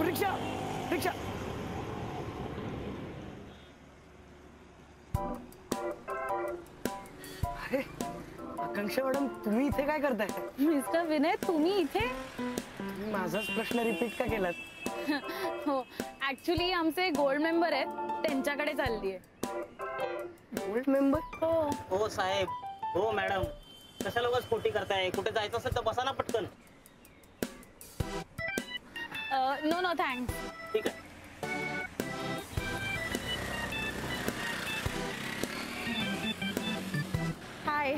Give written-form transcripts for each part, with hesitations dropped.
रिक्षा रिक्षा. अरे आकांक्षा मॅडम, तुम्ही इथे काय करताय? मिस्टर विनय, तुम्ही इथे? तुम्ही माझाच प्रश्न रिपीट का केलात? हो, ऍक्च्युली आमचे गोल्ड मेंबर आहेत, त्यांच्याकडे चाललीये. Gold member? हो हो साहेब, हो मॅडम, कशाला उगाच खोटी करताय? कुठे जायचं असेल तर बसा ना पटकन. No no thanks. ठीक आहे. हाय.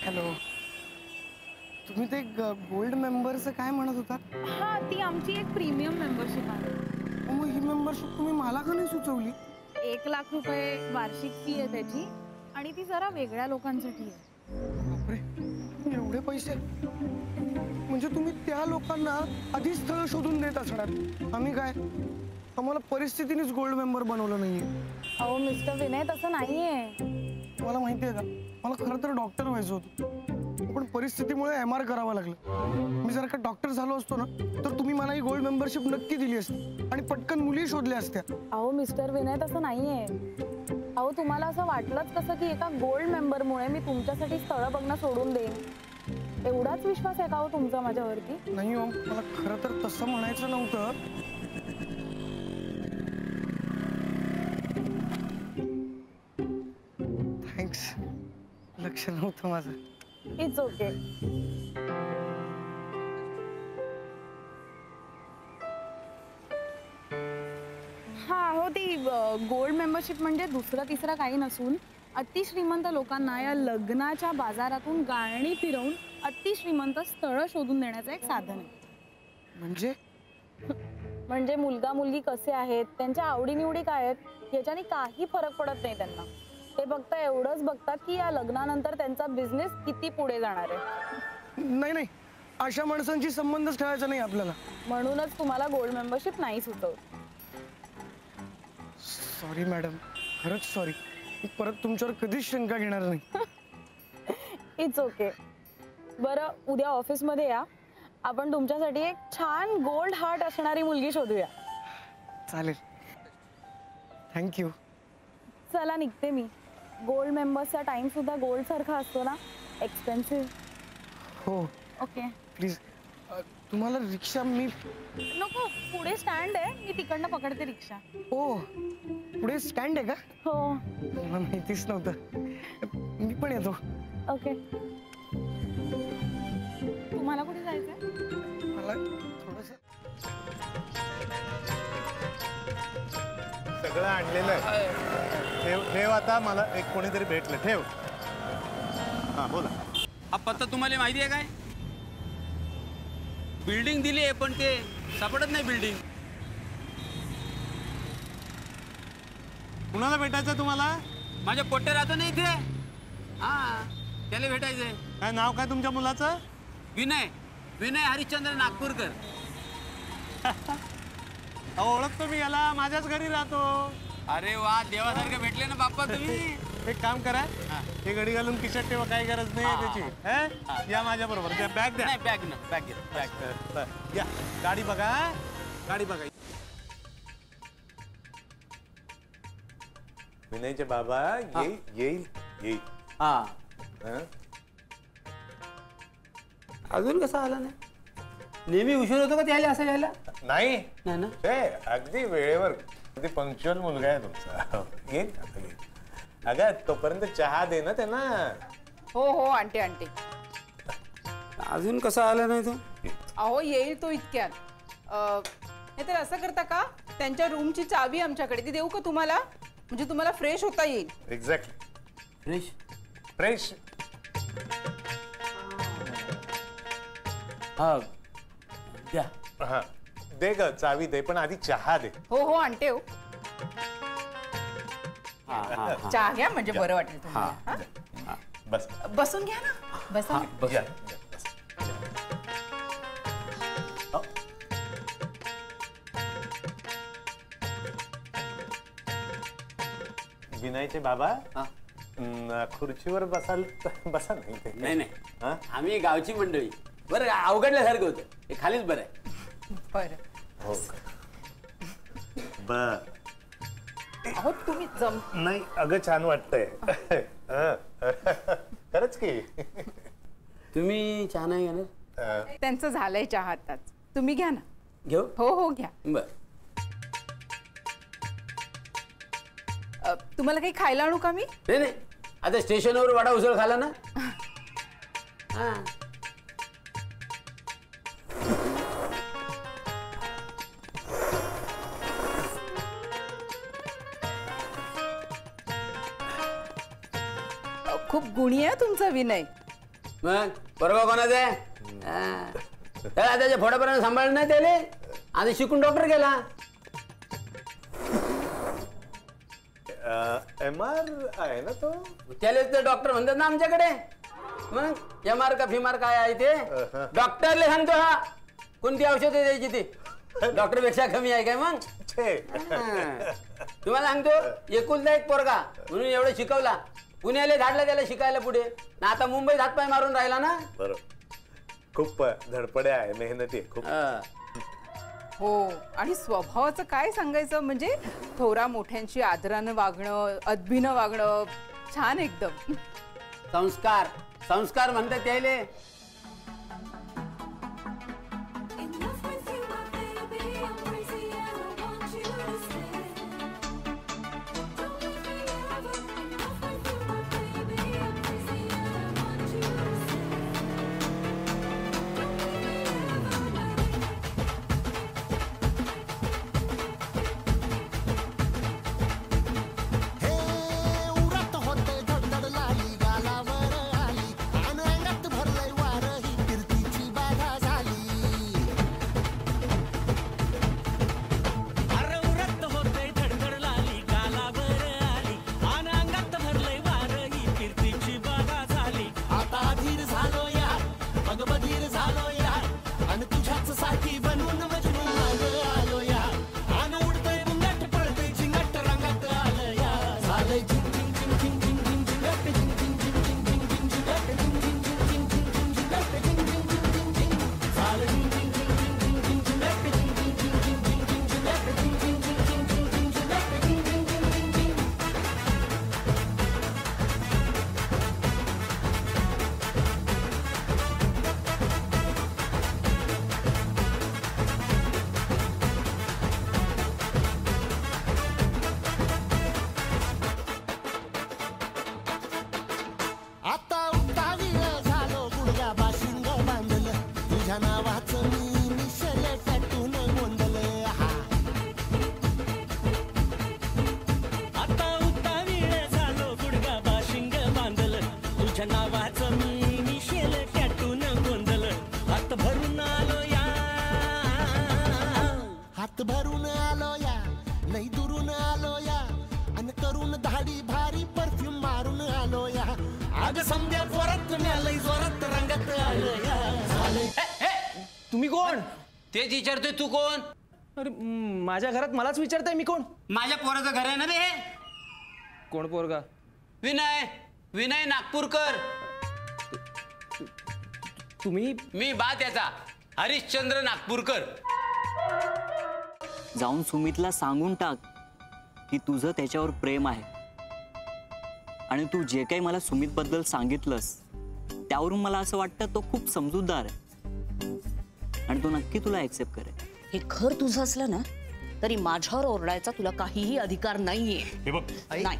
हॅलो. तुम्ही ते गोल्ड मेंबरचं काय म्हणत होतात? हा, ती आमची एक प्रीमियम मेंबरशिप आहे. मग ही मेंबरशिप तुम्ही मला का नाही सुचवली? 1,00,000 रुपये वार्षिक फी आहे त्याची, आणि ती जरा वेगळ्या लोकांसाठी आहे. बापरे, एवढे पैसे? म्हणजे तुम्ही त्या लोकांना आधी स्थळ शोधून देत असणार. आम्ही काय, आम्हाला परिस्थितीनेच गोल्ड मेंबर बनवलं नाहीये. अहो मिस्टर विनय, तसं नाहीये. मला माहिती आहे का, मला खरं तर डॉक्टर व्हायचं होतं, पण परिस्थितीमुळे MR करावं लागलं. मी जर का डॉक्टर झालो असतो ना, तर तुम्ही मला ही गोल्ड मेंबरशिप नक्की दिली असती आणि पटकन मुली शोधल्या असत्या. अहो मिस्टर विनय, तसं नाहीये. अहो तुम्हाला असं वाटलंच कसं की एका गोल्ड मेंबरमुळे मी तुमच्यासाठी स्थळं बघणं सोडून देईन? एवढाच विश्वास आहे का हो तुमचा माझ्यावरती? नाही हो, मला खरं तर तसं म्हणायचं नव्हतं. थँक्स, लक्ष नव्हतं माझं. It's okay. हा हो, ती गोल्ड मेंबरशिप म्हणजे दुसरं तिसरं काही नसून अतिश्रीमंत लोकांना या लग्नाच्या बाजारातून गाळणी फिरवून अतिश्रीमंत स्थळं शोधून देण्याचं एक साधन आहे. म्हणजे मुलगा मुलगी कसे आहेत, त्यांच्या आवडीनिवडी काय आहेत, याच्याने काही फरक पडत नाही त्यांना. ते फक्त एवढंच बघतात की या लग्नानंतर त्यांचा बिझनेस किती पुढे जाणार आहे. नाही नाही, अशा माणसांशी संबंधच ठेवायचा नाही आपल्याला. म्हणूनच तुम्हाला गोल्ड मेंबरशिप नाही सुचवत. सॉरी मॅडम, खरंच सॉरी. मी परत तुमच्यावर कधीच शंका घेणार नाही. It's okay. बरं, उद्या ऑफिसमध्ये या, आपण तुमच्यासाठी एक छान गोल्ड हार्ट असणारी मुलगी शोधूया. चालेल, थँक्यू. चला निघते मी. गोल्ड मेंबर्सचा टाइम सुद्धा गोल्ड सारखा असतो ना, एक्सपेन्सिव्ह. हो. ओके. प्लीज, तुम्हाला रिक्षा मी. नको, पुढे स्टँड आहे, मी तिकडनं पकडते रिक्षा. हो, पुढे स्टँड आहे का? हो. मला माहितीच नव्हतं. मी पण येतो. ओके. तुम्हाला कुठे जायचंय? मला थोडंसं. सगळं आणलेलं आहे. ठेव ठेव, आता मला एक कोणीतरी भेटलं. ठेव. हा बोला. हा पत्ता तुम्हाला माहिती आहे काय? बिल्डिंग दिली आहे पण ते सापडत नाही बिल्डिंग. कुणाला भेटायचं तुम्हाला? माझ्या पोट्टे राहतो ना इथे. हा, त्याला भेटायचंय. काय नाव काय तुमच्या मुलाचं? विनय, विनय हरिश्चंद्र नागपूरकर. ओळखतो मी याला, माझ्याच घरी राहतो. अरे वा, देवासारखे भेटले ना बाप्पा तुम्ही. एक काम करा, हे घडी घालून खिशात ठेवा, काही गरज नाही त्याची. या माझ्या बरोबर. त्या बॅग द्या. बॅग ना, बॅग या, गाडी बघा, गाडी बघा. विनयचे बाबा येईल. हा, अजून कसा आला नाही? नेहमी उशीर होतो का त्याला असं यायला? नाही ना, अगदी वेळेवर, अगदी पंक्च्युअल मुलगा आहे तुमचा. येईल. अगं तोपर्यंत चहा दे ना त्यांना. हो आणते आणते. अजून कसा आला नाही तो? अहो येईल तो इतक्यात. नाही तर असं करता का, त्यांच्या रूमची चावी आमच्याकडे, ती देऊ का तुम्हाला? म्हणजे तुम्हाला फ्रेश होता येईल. एक्झॅक्टली. फ्रेश. हा द्या. हा दे ग, चावी दे, पण आधी चहा दे. हो आणते हो. चहा घ्या म्हणजे बरं वाटेल तुम्हाला. बस, बसून घ्या ना. बसा. विनयचे बाबा, खुर्चीवर बसाल बसा. नाही, आम्ही गावची मंडळी. बरं, अवघडल्यासारखं होतं, हे खालीच बरं आहे. बरं. हो. अहो तुम्ही नाही अगं छान वाटतंय खरंच की तुम्ही चहा नाही घेणार? त्यांचं झालंय चहा आताच. तुम्ही घ्या ना. घेऊ? हो हो घ्या. बर. तुम्हाला काही खायला आणू का मी? नाही नाही, आता स्टेशनवर वडा उसळ खाला ना. हा. खूप गुणी आहे तुमचा विनय. मग बरोबर कोणाचं आहे? हा. त्याला त्याच्या फोडापर्यंत सांभाळून नाही त्याले, आणि शिकून डॉक्टर गेला. MR आहे ना तो? त्यालेच तर डॉक्टर म्हणतात ना आमच्याकडे. मग MR का फिमार काय आहे ते डॉक्टरले सांगतो. हा कोणती औषधं द्यायची ती डॉक्टर पेक्षा कमी आहे काय? मग हा. तुम्हाला सांगतो, एकुलता एक पोरगा म्हणून एवढं शिकवला, पुण्याला धाडलं त्याला शिकायला पुढे, ना आता मुंबईत हातपाय मारून राहिला ना. बरोबर, खूप धडपडे आहे, मेहनती आहे खूप. हो, आणि स्वभावाचं काय सांगायचं, म्हणजे थोरा मोठ्यांशी आदरानं वागणं, अदबीनं वागणं, छान एकदम. संस्कार संस्कार म्हणतात त्याले. तुम्ही कोण? तेच विचारतोय, तू कोण? अरे माझ्या घरात मलाच विचारताय मी कोण? माझ्या पोराचं घर आहे ना रे. कोण पोरगा? विनय विनय नागपूरकर. तुम्ही? मी बा त्याचा हरिश्चंद्र नागपूरकर. जाऊन सुमितला सांगून टाक की तुझं त्याच्यावर प्रेम आहे, आणि तू जे काही मला सुमित बद्दल सांगितलंस त्यावरून मला असं वाटतं तो खूप समजूतदार आहे, आणि तो नक्की तुला ऍक्सेप्ट करेल. हे घर तुझं असलं ना तरी माझ्यावर ओरडायचा तुला काहीही अधिकार नाहीये. हे बघ नाही.